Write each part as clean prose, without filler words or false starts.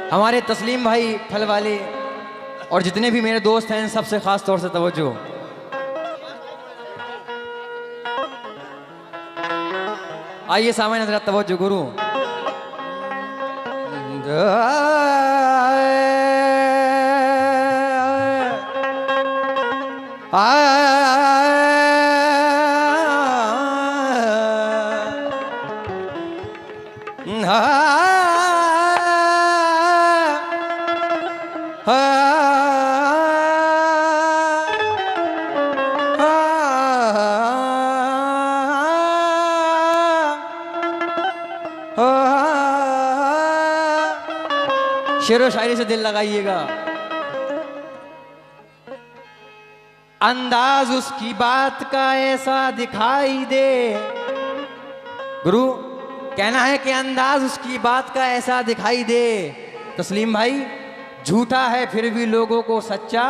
हमारे तस्लीम भाई फल वाले और जितने भी मेरे दोस्त हैं सबसे खास तौर से तवज्जो। आइए सामने नजर तवज्जो गुरु। शेरो शायरी से दिल लगाइएगा। अंदाज उसकी बात का ऐसा दिखाई दे, गुरु कहना है कि अंदाज उसकी बात का ऐसा दिखाई दे। तस्लीम भाई झूठा है फिर भी लोगों को सच्चा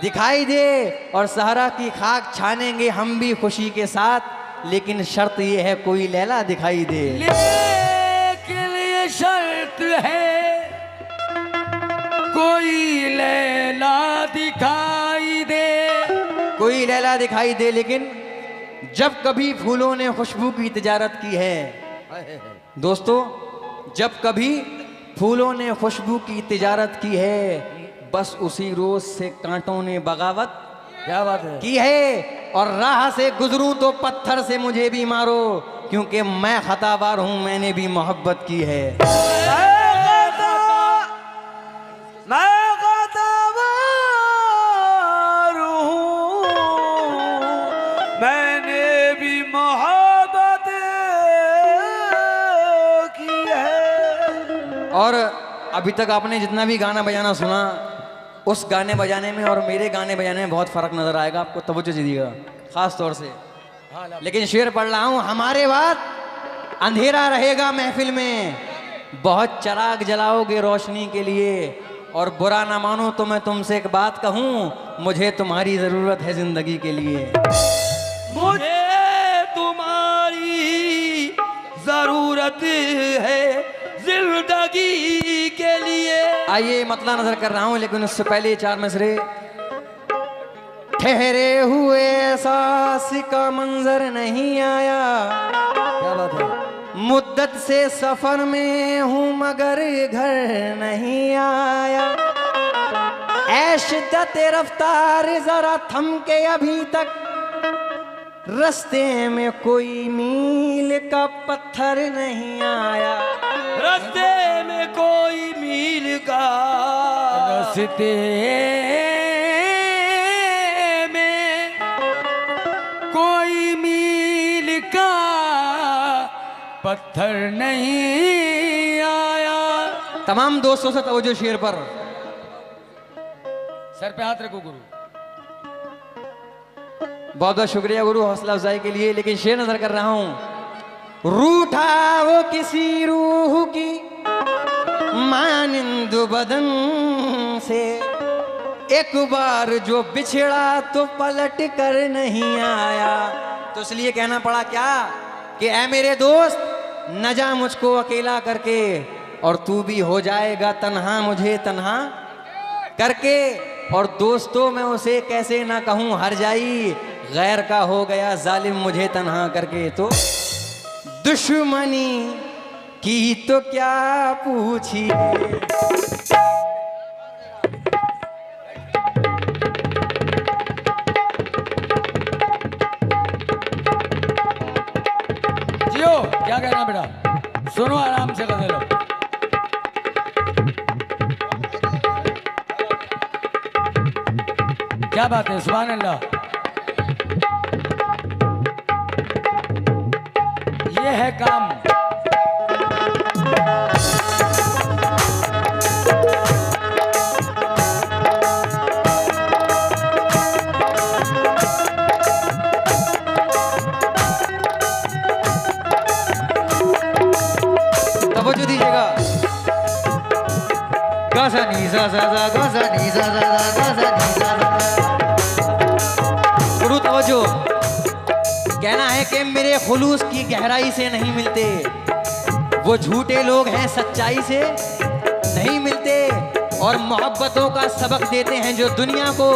दिखाई दे, और सहरा की खाक छानेंगे हम भी खुशी के साथ, लेकिन शर्त ये है कोई लैला दिखाई दे। लेकिन ये शर्त है कोई लैला दिखाई दे, कोई लैला दिखाई दे। लेकिन जब कभी फूलों ने खुशबू की तिजारत की है, दोस्तों जब कभी फूलों ने खुशबू की तिजारत की है, बस उसी रोज से कांटों ने बगावत क्या बात है की है। और राह से गुजरूं तो पत्थर से मुझे भी मारो, क्योंकि मैं खतावार हूं मैंने भी मोहब्बत की है। मैंने भी मोहब्बत की है। और अभी तक आपने जितना भी गाना बजाना सुना, उस गाने बजाने में और मेरे गाने बजाने में बहुत फर्क नजर आएगा आपको, तवज्जो दीजिएगा खास तौर से। लेकिन शेर पढ़ रहा हूं, हमारे बाद अंधेरा रहेगा महफिल में, बहुत चराग जलाओगे रोशनी के लिए, और बुरा ना मानो तो मैं तुमसे एक बात कहूं, मुझे तुम्हारी जरूरत है जिंदगी के लिए। मुझे तुम्हारी जरूरत है जिंदगी के लिए। आइए मतला नजर कर रहा हूं, लेकिन उससे पहले चार मिसरे। ठहरे हुए एहसास का मंजर नहीं आया, क्या बात है, मुद्दत से सफर में हूं मगर घर नहीं आया। ऐशदते रफ्तार जरा थम के अभी तक, रास्ते में कोई मील का पत्थर नहीं आया। रास्ते में कोई मील का, रास्ते में कोई मील का पत्थर नहीं आया। तमाम दोस्तों से तवज्जो शेर पर। सर पे हाथ रखो गुरु। बहुत बहुत शुक्रिया गुरु हौसला अफजाई के लिए। लेकिन शेर नजर कर रहा हूं, रूठा वो किसी रूह की मानिंद बदन से, एक बार जो बिछड़ा तो पलट कर नहीं आया। तो इसलिए कहना पड़ा क्या कि ऐ मेरे दोस्त न जा मुझको अकेला करके, और तू भी हो जाएगा तन्हा मुझे तन्हा करके। और दोस्तों मैं उसे कैसे ना कहूँ हर जाई, गैर का हो गया जालिम मुझे तन्हा करके। तो दुश्मनी की तो क्या पूछिए। जियो, क्या कहना बेटा, सुनो आराम से गजल। क्या बात है, सुभान अल्लाह। ये है काम। तवज्जो दीजिएगा। गा सा नी सा सा सा गा सा नी सा सा सा गा सा नी सा सा। गुरु तवज्जो। कहना है कि मेरे खुलूस की गहराई से नहीं मिलते, वो झूठे लोग हैं सच्चाई से नहीं मिलते, और मोहब्बतों का सबक देते हैं जो दुनिया को,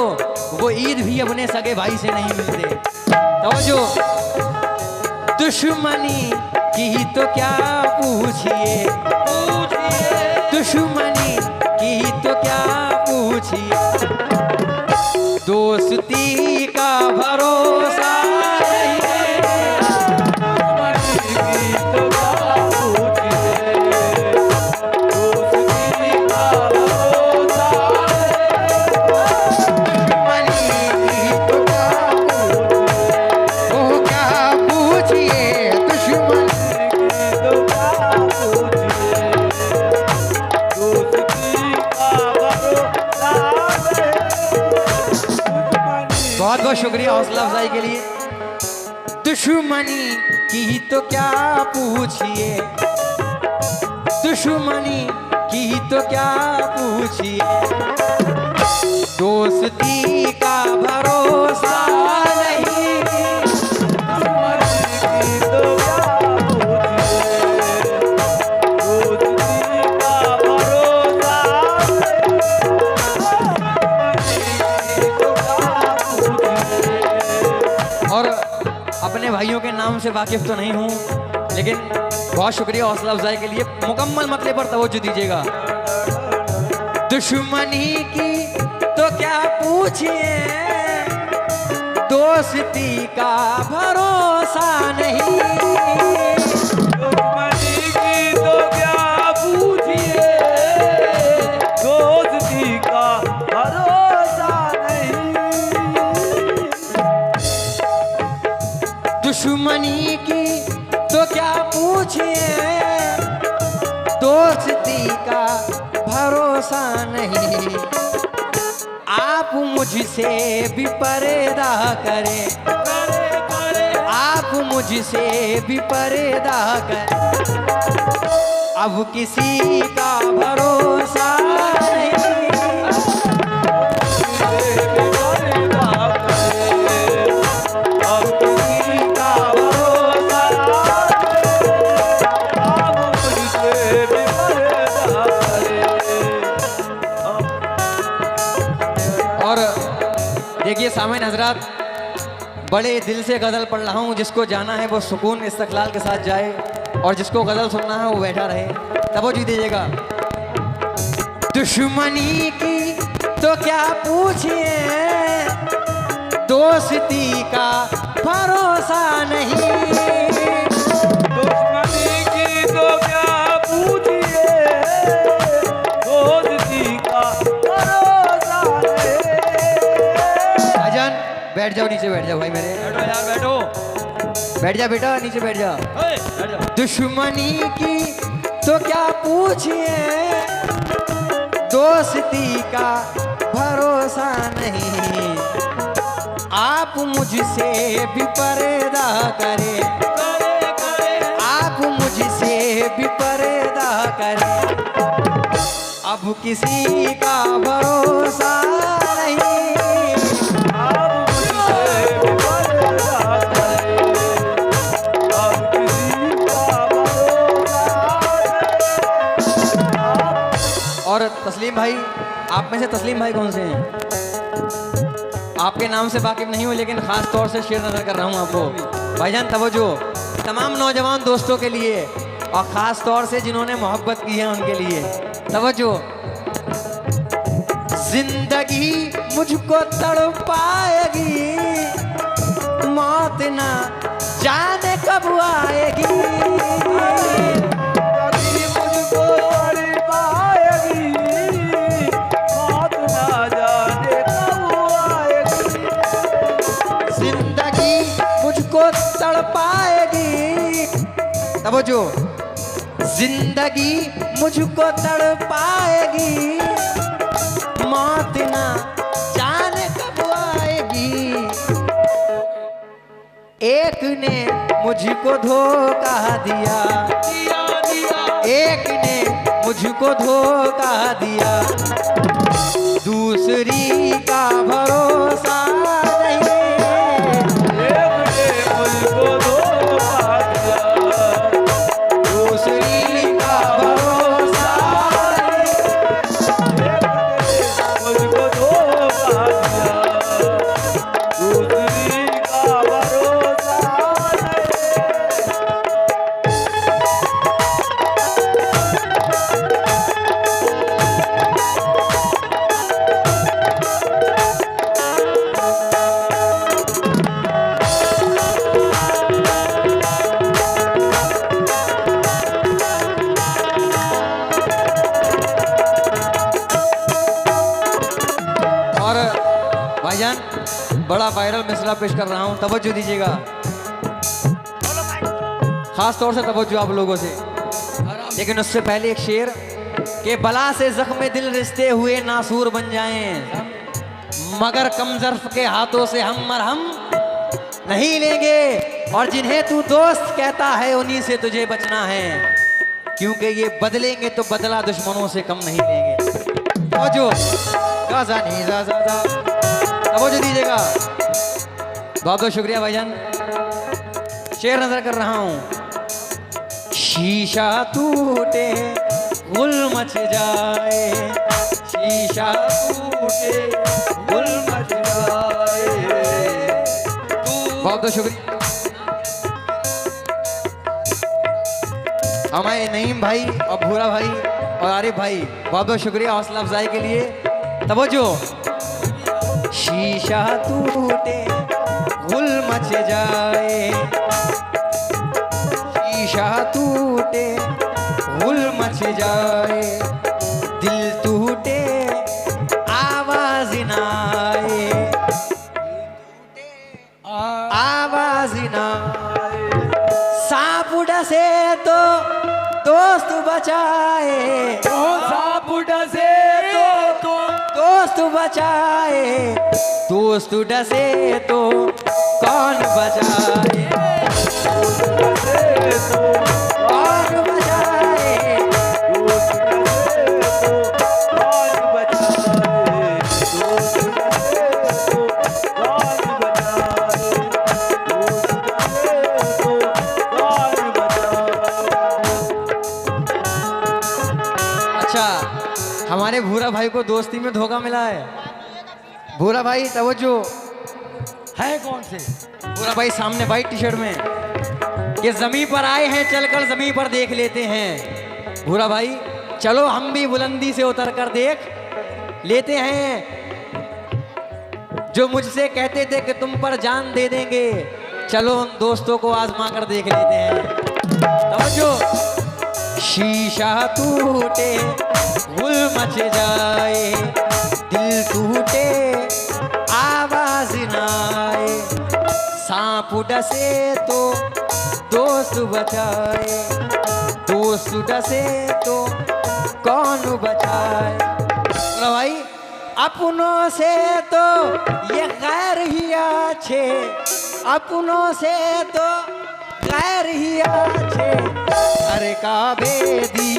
वो ईद भी अपने सगे भाई से नहीं मिलते। तवज्जो। दुश्मनी की तो क्या पूछिए, दुश्मनी की तो क्या पूछिए, दोस्ती का भरोसा बहुत बहुत शुक्रिया हौसला अफजाई के लिए। दुश्मनी की तो क्या पूछिए, दुश्मनी की तो क्या पूछिए, दोस्ती का भरोसा नहीं, और अपने भाइयों के नाम से वाकिफ तो नहीं हूँ, लेकिन बहुत शुक्रिया हौसला अफजाई के लिए। मुकम्मल मतलब पर तवज्जो दीजिएगा। दुश्मनी की तो क्या पूछिए, दोस्ती का भरोसा नहीं, दुश्मनी की तो क्या पूछिए, दोस्ती का भरोसा नहीं। दुश्मनी की तो क्या पूछिए, दोस्ती का भरोसा नहीं, आप मुझसे भी पर्दा करें, आप मुझसे भी पर्दा करें, अब किसी का भरोसा नहीं, देखिए सामईन हजरात, बड़े दिल से गज़ल पढ़ रहा हूँ। जिसको जाना है वो सुकून इस्तक़लाल के साथ जाए, और जिसको गज़ल सुनना है वो बैठा रहे। तवज्जो दीजिएगा। दुश्मनी की तो क्या पूछिए, दोस्ती का भरोसा नहीं, दुश्मनी की तो क्या पूछिए, दोस्ती का भरोसा नहीं। बैठ जाओ, नीचे बैठ जाओ भाई मेरे। बैठो यार, बैठो। बैठ जा बेटा, नीचे बैठ जा। बैठ जा। दुश्मनी की तो क्या पूछिए, दोस्ती का भरोसा नहीं, आप मुझसे भी पर्दा करें, आप मुझसे भी पर्दा करें, अब किसी का भरोसा नहीं, और तस्लीम भाई, आप में से तस्लीम भाई कौन से हैं? आपके नाम से वाकिफ नहीं हूँ, लेकिन खास तौर से शेर नजर कर रहा हूँ आपको। भाईजान तवज्जो, तमाम नौजवान दोस्तों के लिए और खास तौर से जिन्होंने मोहब्बत की है उनके लिए तवज्जो। जिंदगी मुझको तड़पाएगी, मौत ना जाने कब आएगी। मुझको तड़पाएगी, मौत ना जाने कब आएगी। जिंदगी मुझको तड़पाएगी, तवज्जो। जिंदगी मुझको तड़पाएगी, मौत ना जाने कब आएगी। एक ने मुझको धोखा दिया, एक ने मुझको धोखा दिया, दूसरी का भरोसा नहीं। एक ने मुझको धोखा दिया, दूसरी का भरोसा मुझको धोखा दिया, दूसरी का भरोसा नहीं। और भाईजान बड़ा वायरल मसला पेश कर रहा हूँ, तवज्जो दीजिएगा, खास तौर से तवज्जो आप लोगों से। लेकिन उससे पहले एक शेर के बला से जख्म दिल रिश्ते हुए नासूर बन जाएं, मगर कमजर्फ के हाथों से हम मरहम नहीं लेंगे, और जिन्हें तू दोस्त कहता है उन्हीं से तुझे बचना है, क्योंकि ये बदलेंगे तो बदला दुश्मनों से कम नहीं लेंगे। तवज्जो, गाजा नहीं जा जा जा, तवज्जो दीजिएगा। बहुत बहुत शुक्रिया भाईजान। शेर नजर कर रहा हूँ। शीशा टूटे गुल मच जाए, शीशा टूटे गुल मच जाए। बहुत बहुत शुक्रिया हमारे नईम भाई और भूरा भाई और आरिफ भाई, बहुत बहुत शुक्रिया हौसला अफजाई के लिए। तवज्जो। शीशा टूटे गुल मच जाए, शीशा टूटे गुल मच जाए, दिल टूटे आवाज ना आए, आवाज ना आए। सांप डसे तो दोस्त बचाए, सांप डसे तो दोस्त बचाए, दोस्त डसे तो कौन बचाए, कौन बचाए। अच्छा, हमारे भूरा भाई को दोस्ती में धोखा मिला है। भूरा भाई तवज्जो, है कौन से? भूरा भाई सामने वाइट टी शर्ट में, ये जमीन पर आए हैं, चलकर जमीन पर देख लेते हैं। भूरा भाई चलो हम भी बुलंदी से उतर कर देख लेते हैं, जो मुझसे कहते थे कि तुम पर जान दे देंगे, चलो उन दोस्तों को आजमा कर देख लेते हैं। तवज्जो। शीशा टूटे गुल मच जाए, दिल टूटे आवाज ना आए, सांप डसे तो दोस्त बचाए, दोस्त डसे तो कौन बचाए। बोला भाई अपनों से तो ये गैर ही अच्छे, अपनों से तो गैर ही अच्छे, अरे काबे दी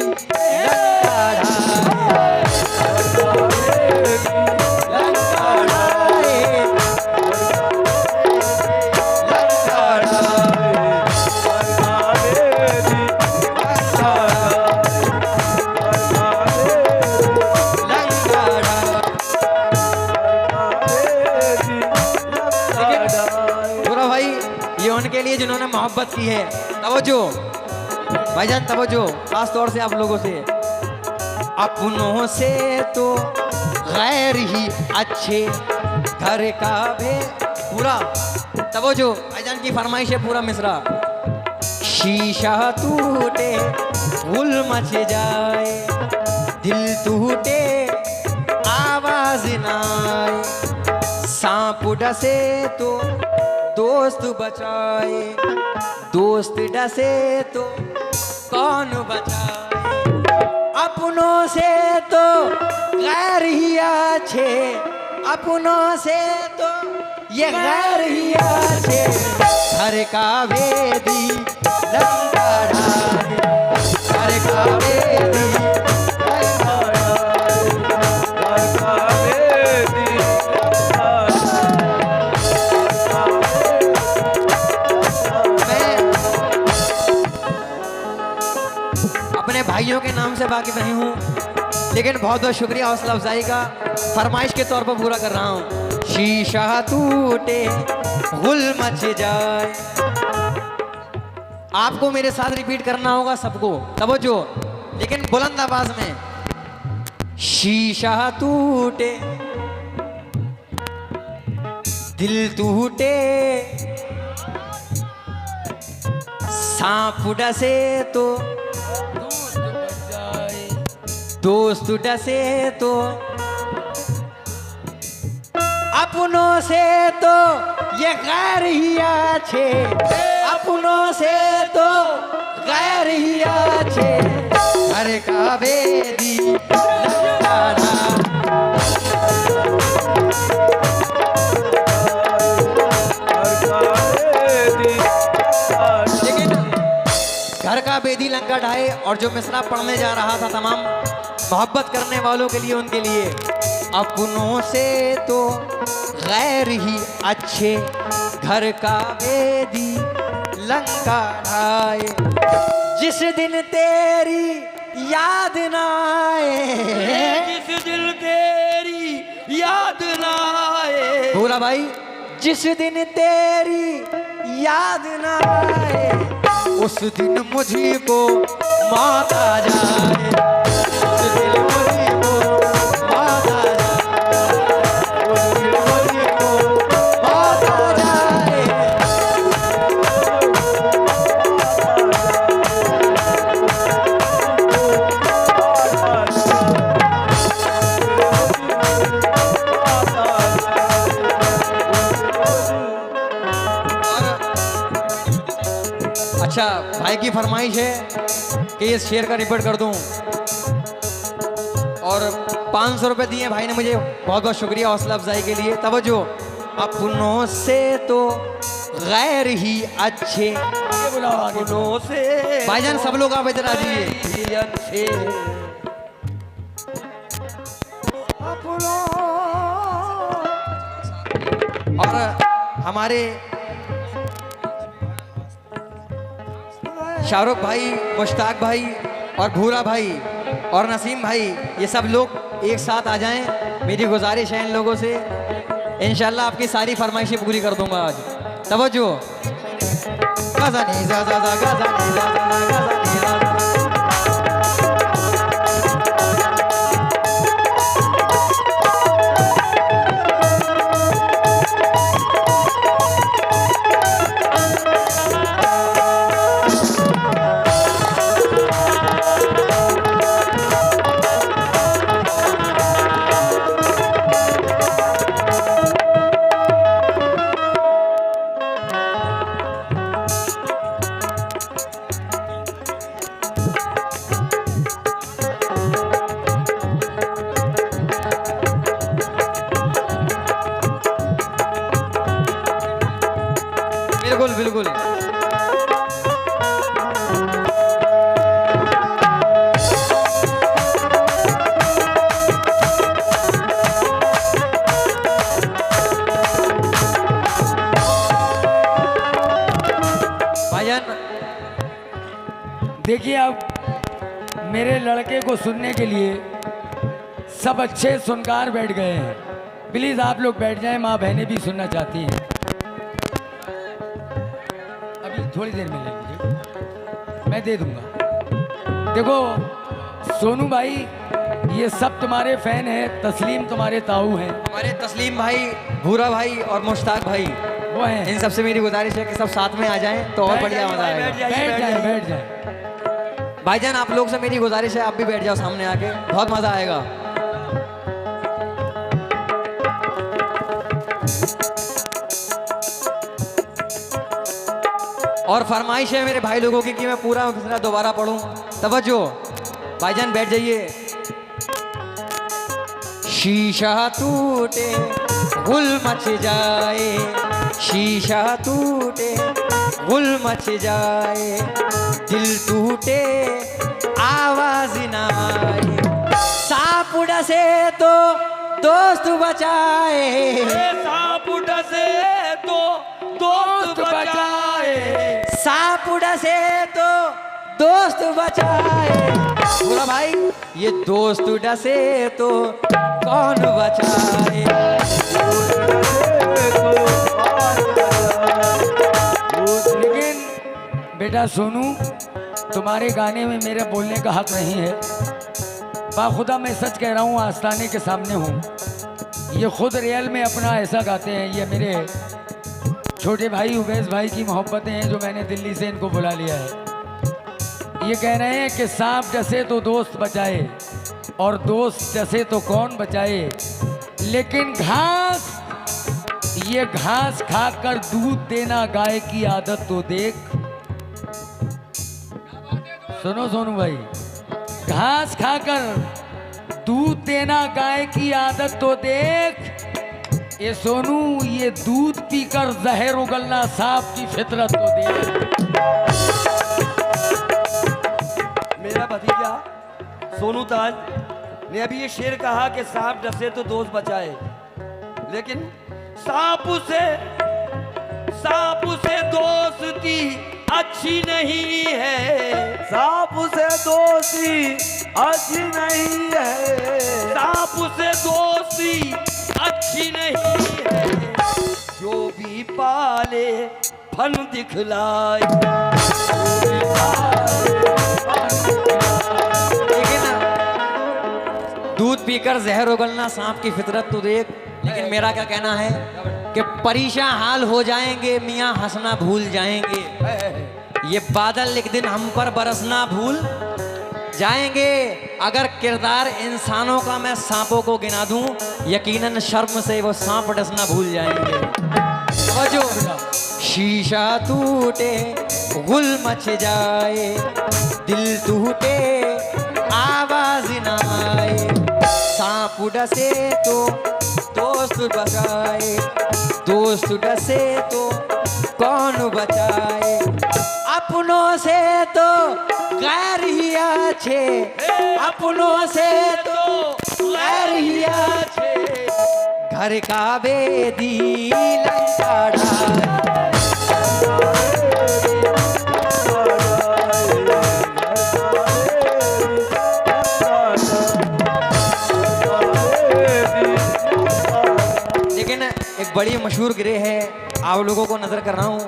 लंका ढाए, लंका ढाए, लंका ढाए, लंका ढाए। उनके लिए जिन्होंने मोहब्बत की है। तवज्जो भाईजान, तवज्जो, खास तौर से आप लोगों से। अपनों से तो गैर ही अच्छे, घर का भे पूरा। तवज्जो भाईजान की फरमाइश है, पूरा मिसरा। शीशा टूटे गुल मच जाए, दिल टूटे आवाज ना आए, सांप डसे तो दोस्त बचाए, दोस्त डसे तो कौन बचाए, अपनों से तो गैर ही अच्छे, अपनों से तो ये गैर ही अच्छे, घर का भेदी लंका ढाए, घर का भेदी अपने भाइयों के नाम से वाकिफ नहीं हूँ, लेकिन बहुत बहुत शुक्रिया हौसला अफजाई का, फरमाइश के तौर पर पूरा कर रहा हूँ। शीशा टूटे गुल मच जाए, आपको मेरे साथ रिपीट करना होगा सबको, तवज्जो, लेकिन बुलंद आवाज में। शीशा टूटे दिल टूटे, सांप डसे तो दोस्त डसे तो, अपनों से तो ये गैर ही अच्छे, अपनों से तो गैर ही अच्छे, घर का भेदी लंका ढाए। लेकिन घर का बेदी लंका ढाए, और जो मिसरा पढ़ने जा रहा था तमाम मोहब्बत करने वालों के लिए, उनके लिए। अपनों से तो गैर ही अच्छे, घर का बेदी लंका ढाए, जिस दिन तेरी याद ना आए, जिस दिल तेरी याद ना आए, भूरा भाई, जिस दिन तेरी याद ना आए, उस दिन मुझी को मौत आ जाए, उस दिन मुझी को मौत आ जाए, उस दिन मुझी को मौत आ जाए। अच्छा, भाई की फरमाइश है कि इस शेर का रिपीट कर दूं, और 500 रुपए दिए भाई ने मुझे, बहुत बहुत शुक्रिया हौसला अफजाई के लिए। तवज्जो, अपनों से तो गैर ही अच्छे, अपनों से भाईजान सब लोग आप इधर आ जाइए। ही अच्छे, और हमारे शाहरुख भाई, मुश्ताक भाई और भूरा भाई और नसीम भाई, ये सब लोग एक साथ आ जाएं। मेरी गुजारिश है इन लोगों से, इंशाल्लाह आपकी सारी फरमाइशें पूरी कर दूंगा आज। तवज्जो, गाज़ा नी ज़ा ज़ा ज़ा, गाज़ा नी ज़ा ज़ा ज़ा, गाज़ा नी ज़ा ज़ा। बिल्कुल बिल्कुल। भाईजान देखिए, अब मेरे लड़के को सुनने के लिए सब अच्छे सुनकार बैठ गए हैं। प्लीज आप लोग बैठ जाएं, माँ बहनें भी सुनना चाहती हैं। थोड़ी देर में ले लीजिए, मैं दे दूंगा। देखो सोनू भाई, ये सब तुम्हारे फैन हैं, तस्लीम तुम्हारे ताऊ हैं, हमारे तस्लीम भाई, भूरा भाई और मुश्ताक भाई, वो हैं। इन सबसे मेरी गुजारिश है कि सब साथ में आ जाएं तो और बढ़िया मजा आएगा। बैठ जाए। भाईजान आप लोग से मेरी गुजारिश है, आप भी बैठ जाओ सामने आके, बहुत मजा आएगा। और फरमाइश है मेरे भाई लोगों की कि मैं पूरा मिसरा दोबारा पढ़ूं। तवज्जो भाईजान, बैठ जाइए। शीशा टूटे गुल मच जाए, शीशा टूटे गुल मच जाए, दिल टूटे आवाज ना आए, सांप डसे तो दोस्त बचाए, सांप डसे तो दोस्त बचाए, सांप डसे तो दोस्त बचाए। बोला भाई, ये दोस्त डसे तो कौन बचाए। लेकिन बेटा सोनू, तुम्हारे गाने में मेरे बोलने का हक नहीं है। बाखुदा मैं सच कह रहा हूँ, आस्ताने के सामने हूँ, ये खुद रियल में अपना ऐसा गाते हैं। ये मेरे छोटे भाई उवैस भाई की मोहब्बतें हैं जो मैंने दिल्ली से इनको बुला लिया है। ये कह रहे हैं कि सांप डसे तो दोस्त बचाए और दोस्त डसे तो कौन बचाए, लेकिन घास, ये घास खाकर दूध देना गाय की आदत तो देख। सुनो सोनू भाई, घास खाकर दूध देना गाय की आदत तो देख। ये सोनू, ये दूध पीकर जहर उगलना सांप की फितरत तो देख। मेरा भतीजा सोनू ताज ने अभी ये शेर कहा कि सांप डसे तो दोस्त बचाए, लेकिन सांप से दोस्ती अच्छी नहीं है, सांप से दोस्ती अच्छी नहीं है, सांप से दोस्ती अच्छी नहीं है, जो भी पाले फन दिखलाए। दूध पीकर जहर उगलना सांप की फितरत तो देख। लेकिन मेरा क्या कहना है कि परेशान हाल हो जाएंगे मियाँ, हंसना भूल जाएंगे, ये बादल एक दिन हम पर बरसना भूल जाएंगे। अगर किरदार इंसानों का मैं सांपों को गिना दूं, यकीनन शर्म से वो सांप डसना भूल जाएंगे। समझो, शीशा टूटे गुल मच जाए, दिल टूटे आवाज ना आए, सांप डसे तो दोस्त बचाए, दोस्त डसे तो कौन बचाए। अपनों से तो गैर ही अच्छे, अपनों से तो गैर ही अच्छे, घर का बेदी लंका ढाए। लेकिन एक बड़ी मशहूर गिरे है, आप लोगों को नजर कर रहा हूं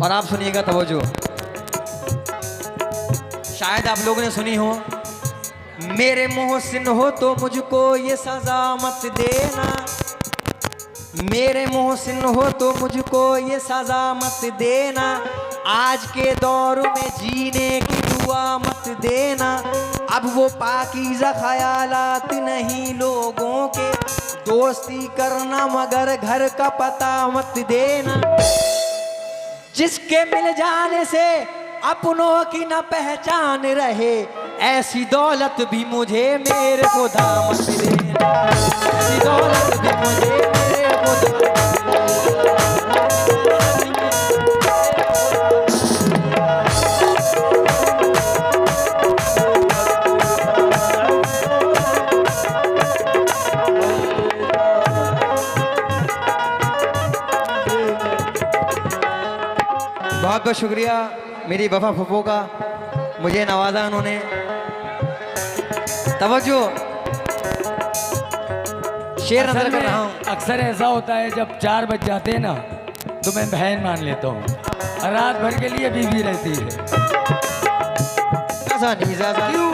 और आप सुनिएगा तवज्जो। शायद आप लोगों ने सुनी हो, मेरे मोहसिन हो तो मुझको ये सजा मत देना, मेरे मोहसिन हो तो मुझको ये सजा मत देना, आज के दौर में जीने की दुआ मत देना। अब वो पाकीज़ा ख्यालात नहीं लोगों के, दोस्ती करना मगर घर का पता मत देना। जिसके मिल जाने से अपनों की न पहचान रहे, ऐसी दौलत भी मुझे मेरे को दामत देना, ऐसी दौलत भी मुझे मेरे को बहुत बहुत शुक्रिया मेरी वफा फुफो का, मुझे नवाजा उन्होंने। तवज्जो, शेर नजर कर रहा हूँ। अक्सर ऐसा होता है जब 4 बज जाते हैं ना, तो मैं बहन मान लेता हूँ, रात भर के लिए बीवी रहती है। ऐसा नहीं ऐसा क्यों?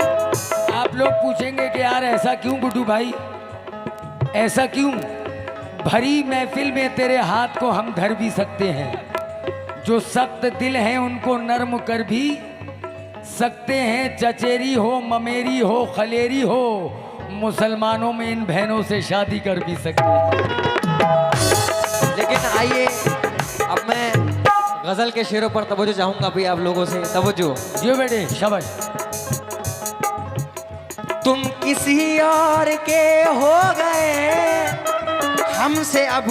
आप लोग पूछेंगे कि यार ऐसा क्यों गुड्डू भाई, ऐसा क्यों? भरी महफिल में तेरे हाथ को हम धर भी सकते हैं, जो सख्त दिल हैं उनको नर्म कर भी सकते हैं। चचेरी हो, ममेरी हो, खलेरी हो, मुसलमानों में इन बहनों से शादी कर भी सकते हैं। लेकिन आइए अब मैं गजल के शेरों पर तवज्जो चाहूंगा भी आप लोगों से, तवज्जो। जी बेटे शाबाश। तुम किसी और के हो गए, हमसे अब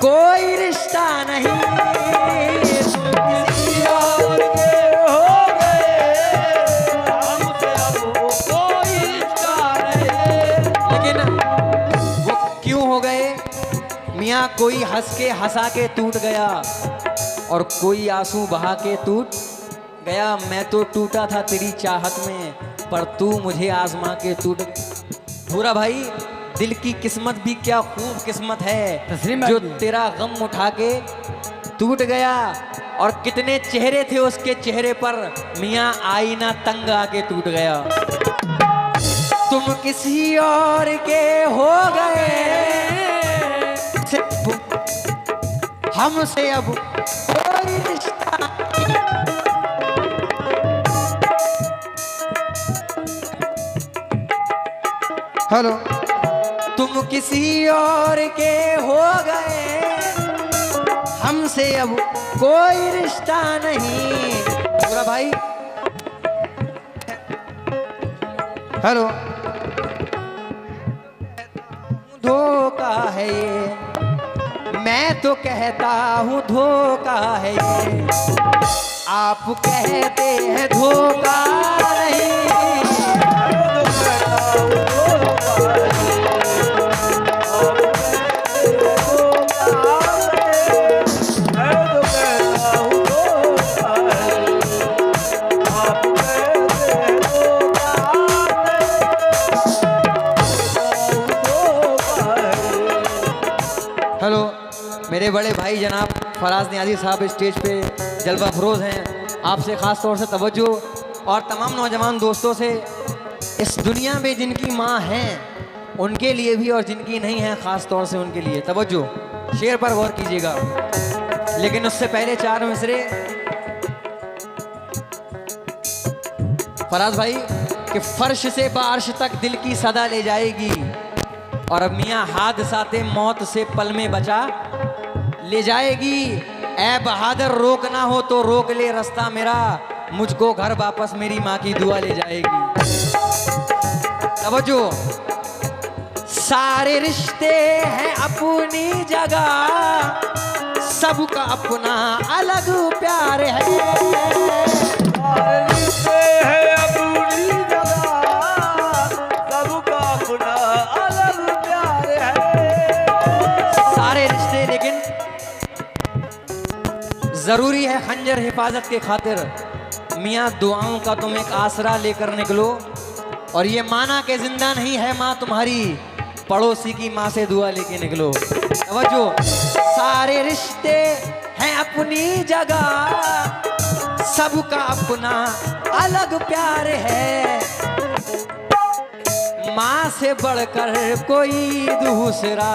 कोई रिश्ता नहीं। तुम किसी और के हो गए, हमसे अब कोई रिश्ता नहीं। लेकिन वो क्यों हो गए? मियाँ कोई हंस के हंसा के टूट गया और कोई आंसू बहा के टूट गया। मैं तो टूटा था तेरी चाहत में, पर तू मुझे आजमा के टूट। पूरा भाई दिल की किस्मत भी क्या खूब किस्मत है, जो तेरा गम उठा के टूट गया। और कितने चेहरे थे उसके चेहरे पर, मियाँ आईना तंग आके टूट गया। तुम किसी और के हो गए, हमसे अब कोई रिश्ता। हेलो, तुम किसी और के हो गए, हमसे अब कोई रिश्ता नहीं। पूरा भाई हेलो, धोखा है ये, मैं तो कहता हूँ धोखा है ये। आप कहते हैं धोखा नहीं। हेलो, मेरे बड़े भाई जनाब फराज नियाज़ी साहब स्टेज पे जलवा फरोज हैं। आपसे ख़ास तौर से तवज्जो और तमाम नौजवान दोस्तों से, इस दुनिया में जिनकी माँ हैं उनके लिए भी और जिनकी नहीं है ख़ास तौर से उनके लिए तवज्जो। शेर पर गौर कीजिएगा, लेकिन उससे पहले चार मिसरे फराज भाई कि फर्श से बारिश तक दिल की सदा ले जाएगी, और अब मियाँ हादसाते मौत से पल में बचा ले जाएगी। ऐ बहादुर रोकना हो तो रोक ले रास्ता मेरा, मुझको घर वापस मेरी माँ की दुआ ले जाएगी। तवज्जो, सारे रिश्ते हैं अपनी जगह, सबका अपना अलग प्यार है। सारे रिश्ते हैं अपनी जगह, सबका अपना अलग प्यार है। सारे रिश्ते, लेकिन जरूरी है खंजर हिफाजत के खातिर। मियाँ दुआओं का तुम एक आसरा लेकर निकलो, और ये माना के जिंदा नहीं है माँ तुम्हारी, पड़ोसी की माँ से दुआ लेके निकलो। समझो, सारे रिश्ते हैं अपनी जगह, सबका अपना अलग प्यार है। माँ से बढ़कर कोई दूसरा,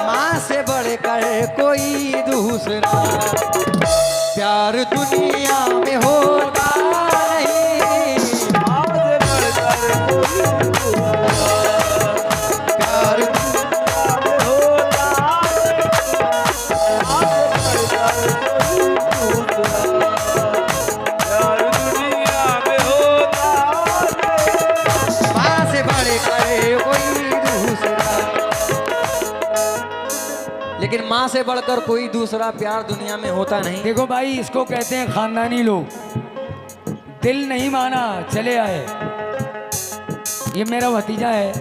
माँ से बढ़कर कोई दूसरा प्यार दुनिया में होता नहीं। माँ से बढ़कर कोई दूसरा प्यार दुनिया में होता नहीं। माँ से बढ़कर कोई दूसरा, लेकिन माँ से बढ़कर कोई दूसरा प्यार दुनिया में होता नहीं। देखो भाई, इसको कहते हैं खानदानी लोग। दिल नहीं माना चले आए। ये मेरा भतीजा है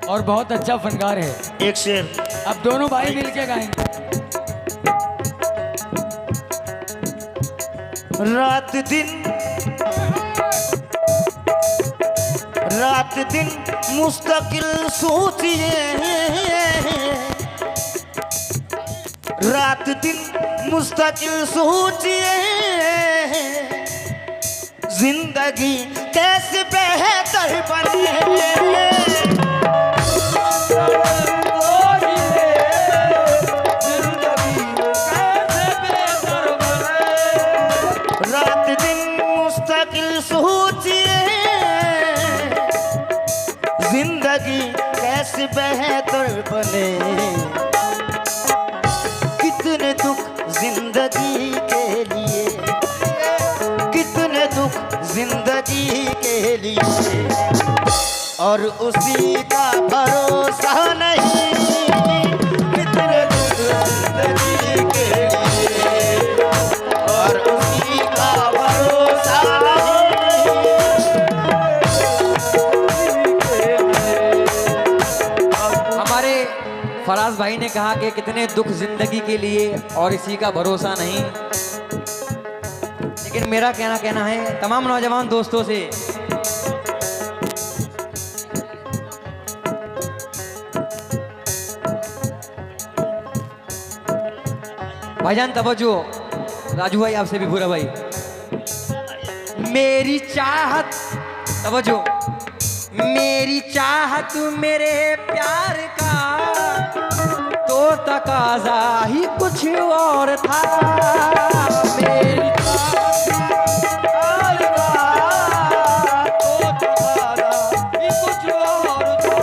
और बहुत अच्छा फनकार है। एक शेर अब दोनों भाई मिलके गाएंगे। रात दिन मुस्तकिल सोचिए, रात दिन मुस्तकिल सोचिए, जिंदगी कैसे बेहतर बने। रात दिन मुस्तकिल सोचिए, जिंदगी कैसे बेहतर बने। कितने दुख जिंदगी के लिए, कितने दुख जिंदगी के लिए, और उसी का भरोसा नहीं। कितने दुख जिंदगी के लिए, और उसी का भरोसा हमारे फराज भाई ने कहा कि कितने दुख जिंदगी के लिए और इसी का भरोसा नहीं। लेकिन मेरा कहना है तमाम नौजवान दोस्तों से, भाईजान तवज्जो, राजू भाई आपसे भी बुरा भाई, मेरी चाहत, तवज्जो, मेरी चाहत मेरे प्यार का तो तकाजा ही कुछ और था। मेरी चाहत प्यार का तो तकाजा ही कुछ और था।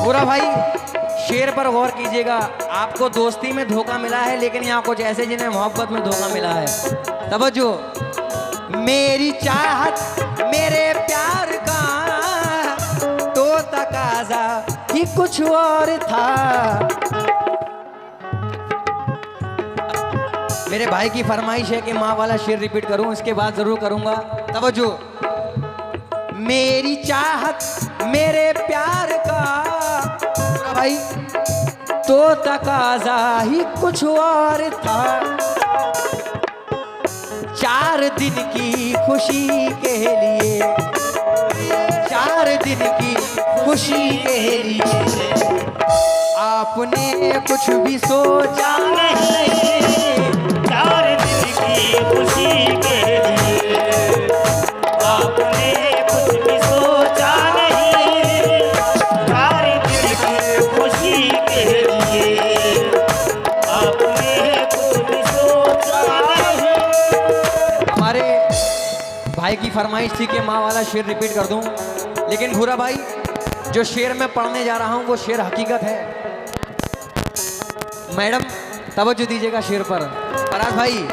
बुरा भाई शेर पर गौर कीजिएगा। आपको दोस्ती में धोखा मिला है, लेकिन यहाँ कुछ ऐसे जिन्हें मोहब्बत में धोखा मिला है। तवज्जो, मेरी चाहत मेरे प्यार का तो तकाजा ही कुछ और था। मेरे भाई की फरमाइश है कि माँ वाला शेर रिपीट करूं, इसके बाद जरूर करूंगा। तवज्जो, मेरी चाहत मेरे प्यार का भाई तो तकाजा ही कुछ और था। 4 दिन की खुशी के लिए, 4 दिन की खुशी के लिए आपने कुछ भी सोचा नहीं। 4 दिन की खुशी के लिए आपने कुछ भी सोचा नहीं। 4 दिन की खुशी के लिए आपने कुछ भी सोचा नहीं। हमारे भाई की फरमाइश थी कि माँ वाला शेर रिपीट कर दूं, लेकिन भूरा भाई जो शेर मैं पढ़ने जा रहा हूं वो शेर हकीकत है। मैडम तवज्जो दीजिएगा शेर पर। फराज भाई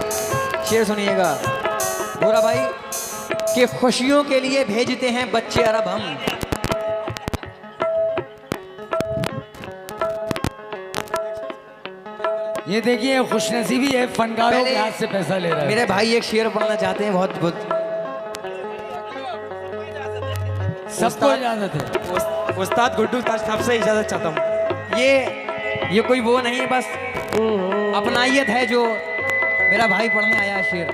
शेर सुनिएगा। भूरा भाई कि खुशियों के लिए भेजते हैं बच्चे अरब हम, ये देखिए खुशनसीबी है, फनकारों के हाथ से पैसा ले रहा है। मेरे भाई एक शेर पढ़ना चाहते हैं बहुत बहुत। सबको इजाजत है। उस्ताद गुड्डू साहब से इजाजत चाहता हूँ। ये कोई वो नहीं है, बस अपनाइयत है जो मेरा भाई पढ़ने आया है शेर।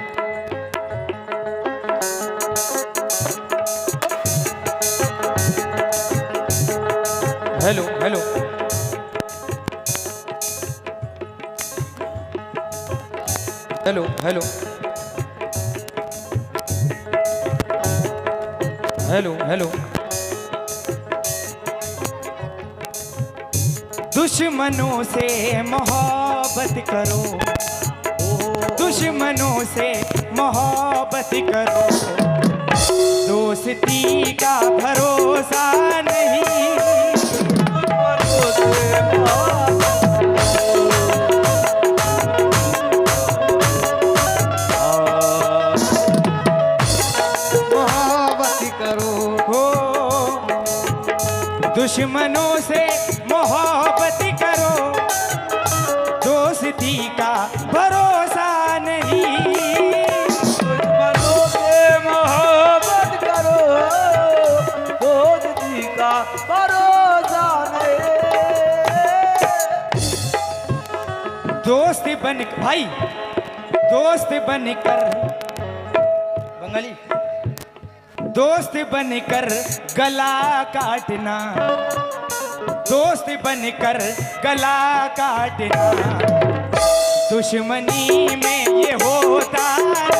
Hello hello hello hello hello hello दुश्मनों से मोहब्बत करो, दुश्मनों से मोहब्बत करो, दोस्ती का भरोसा नहीं। मोहब्बत करो, दुश्मनों से मोहब्बत करो, दोस्ती का भरोसा नहीं। दुश्मनों से मोहब्बत करो, दोस्ती का भरोसा नहीं। दोस्त बन भाई, दोस्त बनकर बंगाली, दोस्त बनकर गला काटना, दोस्त बनकर गला काटना, दुश्मनी में ये होता नहीं।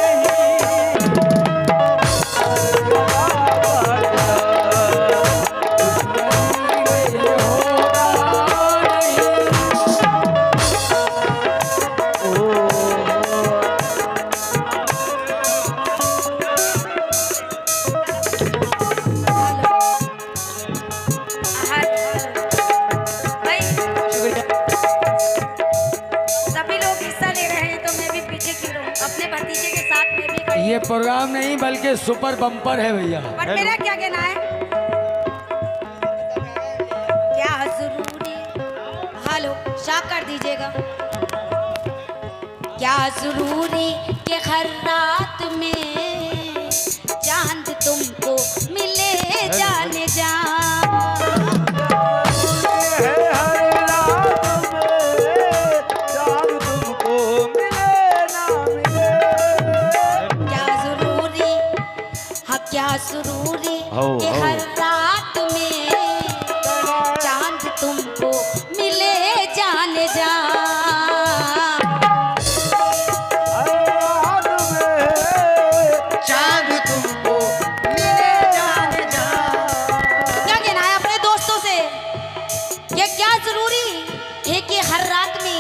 भाई सभी लोग हिस्सा ले रहे हैं तो मैं भी पीछे क्यों रहूं? अपने भतीजे के साथ मैं भी खड़ी ये प्रोग्राम नहीं बल्कि सुपर बम्पर है भैया। पर मेरा क्या कहना है? क्या जरूरी? हेलो शाक कर दीजिएगा। क्या जरूरी कि हर रात में चांद तुमको मिले जाने जा। क्या जरूरी? हाँ क्या जरूरी कि हर रात में चांद तुमको मिले जाने जा। चांद तुमको मिले जाने जा। क्या कहना है अपने दोस्तों से? ये क्या जरूरी है कि हर रात में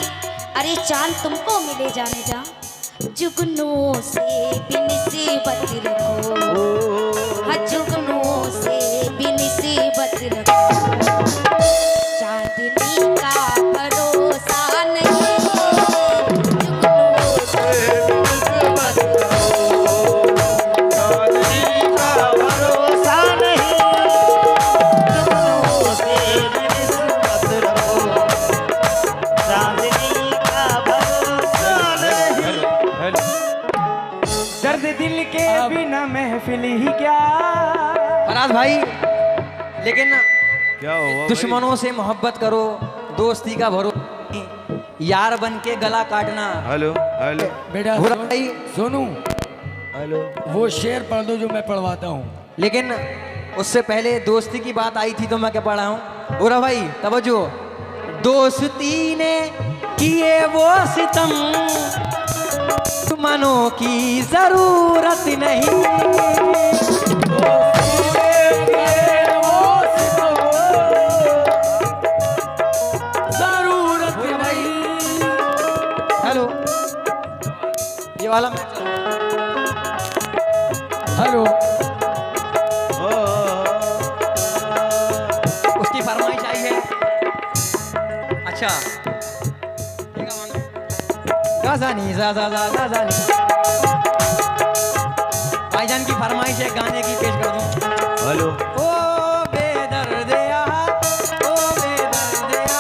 अरे चांद तुमको मिले जाने जा। जुगनों से भी निस्बत रखो, हाँ जुगनों से भी निस्बत रखो। चांदनी का भरोसा नहीं, जुगनों से भी निस्बत रखो। भरोसा नहीं, जुगनों से भी निस्बत रखो। चांदनी का भरोसा नहीं। दर्द दिल के बिना महफिल ही क्या। फराज भाई, लेकिन क्या हुआ दुश्मनों से मोहब्बत करो, दोस्ती का भरोसा नहीं, यार बन के गला काटना। हेलो हेलो बेटा बुरा भाई, सोनू, हेलो। वो शेर पढ़ दो जो मैं पढ़वाता हूँ। लेकिन उससे पहले दोस्ती की बात आई थी तो मैं क्या पढ़ा हूँ। बुरा भाई तवज्जो। दोस्ती ने किए वो सितम, दुश्मनों की जरूरत नहीं। जरूरत नहीं। हेलो, ये वाला मैं हेलो, उसकी फरमाइश आई है। अच्छा ठीक है, मानो। गाजानी जा जा जा गाजानी। भाईजान की फरमाइश है, गाने की पेश कर दूं। हेलो ओ बेदर्दिया, ओ बेदर्दिया,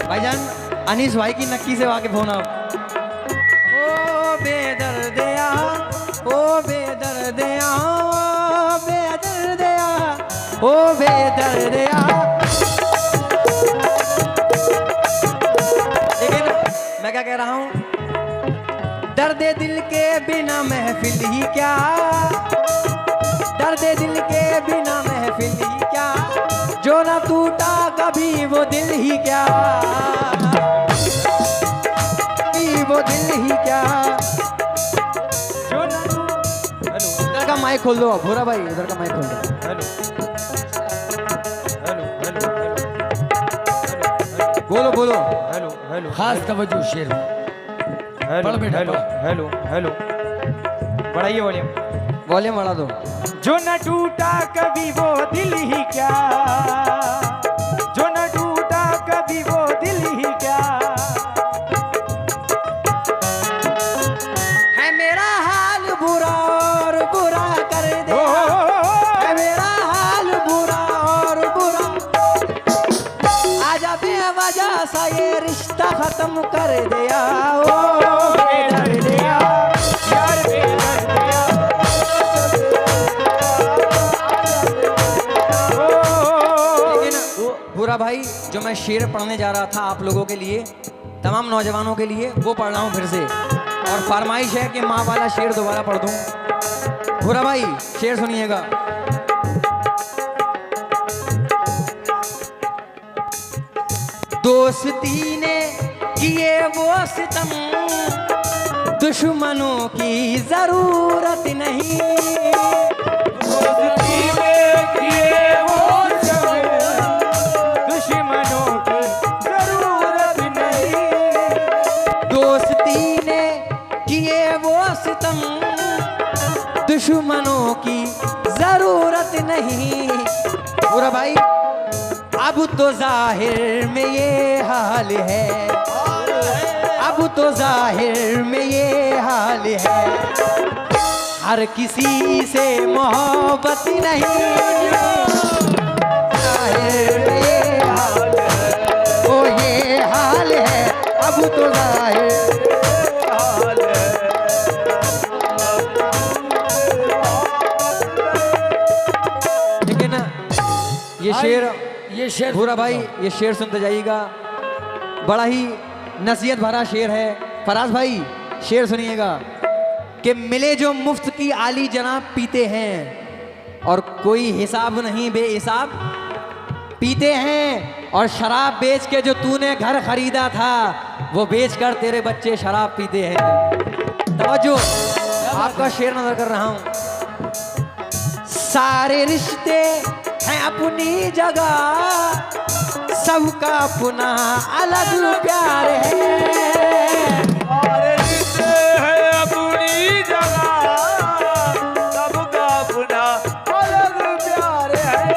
भाईजान अनीस भाई की नक्की से वाकिफ होना। ओ बेदर्दिया, ओ बेदर्दिया, ओ बेदर्दिया, ओ बेदर्दिया। लेकिन मैं क्या कह रहा हूँ, दर्द दिल के बिना महफिल ही क्या, दर्द दिल के बिना महफिल ही क्या, जो ना टूटा कभी वो दिल ही क्या, कभी वो दिल ही क्या, जो ना हेलो इधर का माइक खोल दो भूरा भाई, इधर का माइक खोल दो। हेलो हेलो हेलो बोलो बोलो। हेलो हेलो खास तवज्जो शेर। पढ़ बेटा, हेलो पढ़। हेलो हेलो बढ़ाइए वॉल्यूम। वॉल्यूम बढ़ा दो। जो न टूटा कभी वो दिल ही क्या, जो न टूटा कभी वो दिल ही क्या। है मेरा हाल बुरा और बुरा कर दे, है मेरा हाल बुरा और बुरा, आजा बेवजह सा ये रिश्ता खत्म कर दिया। ओ बेदर्दिया, यार बेदर्दिया। लेकिन बुरा भाई, जो मैं शेर पढ़ने जा रहा था आप लोगों के लिए, तमाम नौजवानों के लिए, वो पढ़ रहा हूँ फिर से। और फरमाइश है कि माँ वाला शेर दोबारा पढ़ दूं। भूरा भाई शेर सुनिएगा। दोस्ती ने किए वो सितम, दुश्मनों की जरूरत नहीं। दोस्ती में किए वो सब, दुश्मनों की जरूरत नहीं। दोस्ती ने किए वो सितम, दुश्मनों की जरूरत नहीं। पूरा भाई अब तो जाहिर में ये हाल है, अब तो जाहिर में ये हाल है, हर किसी से मोहब्बत नहीं। जाहिर में ये हाल है, ओ ये हाल है, अब तो जाहिर हाल है। लेकिन ये शेर भूरा भाई ये शेर सुनते जाइएगा, बड़ा ही नसीहत भरा शेर है। फराज भाई शेर सुनिएगा कि मिले जो मुफ्त की आली जनाब पीते हैं, और कोई हिसाब नहीं बेहिसाब पीते हैं, और शराब बेच के जो तूने घर खरीदा था वो बेच कर तेरे बच्चे शराब पीते हैं। तवज्जो, आपका शेर नजर कर रहा हूं। सारे रिश्ते हैं अपनी जगह, सबका अपना अलग प्यार है। सारे रिश्ते हैं अपनी जगह, सबका अपना अलग प्यार है।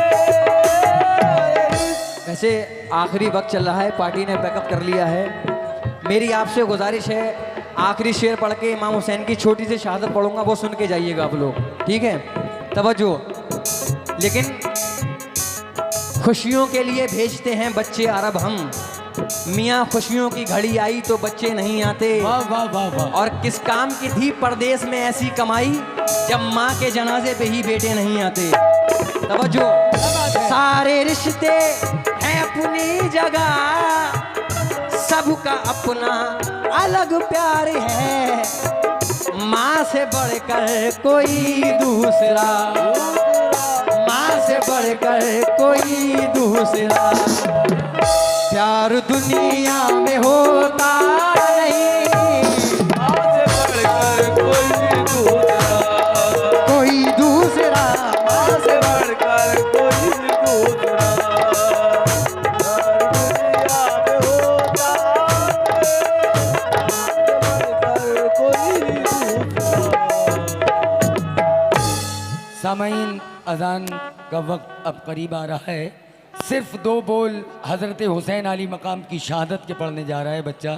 वैसे आखिरी वक्त चल रहा है, पार्टी ने पैकअप कर लिया है। मेरी आपसे गुजारिश है, आखिरी शेर पढ़ के इमाम हुसैन की छोटी सी शहादत पढ़ूंगा, वो सुन के जाइएगा आप लोग, ठीक है? तवज्जो। लेकिन खुशियों के लिए भेजते हैं बच्चे अरब हम, मियाँ खुशियों की घड़ी आई तो बच्चे नहीं आते। वाह वाह वाह वाह। और किस काम की थी परदेश में ऐसी कमाई, जब माँ के जनाजे पे ही बेटे नहीं आते। तवज्जो। सारे रिश्ते हैं अपनी जगह, सबका अपना अलग प्यार है, माँ से बढ़कर कोई दूसरा, माँ से बढ़कर कोई दूसरा प्यार दुनिया में होता नहीं। माँ से बढ़कर कोई दूसरा माँ से बढ़कर कोई दूसरा दुनिया में होता, बढ़कर कोई दूसरा। सामाईन, अजान का वक्त अब करीब आ रहा है। सिर्फ 2 बोल हज़रत हुसैन अली मकाम की शहादत के पढ़ने जा रहा है बच्चा।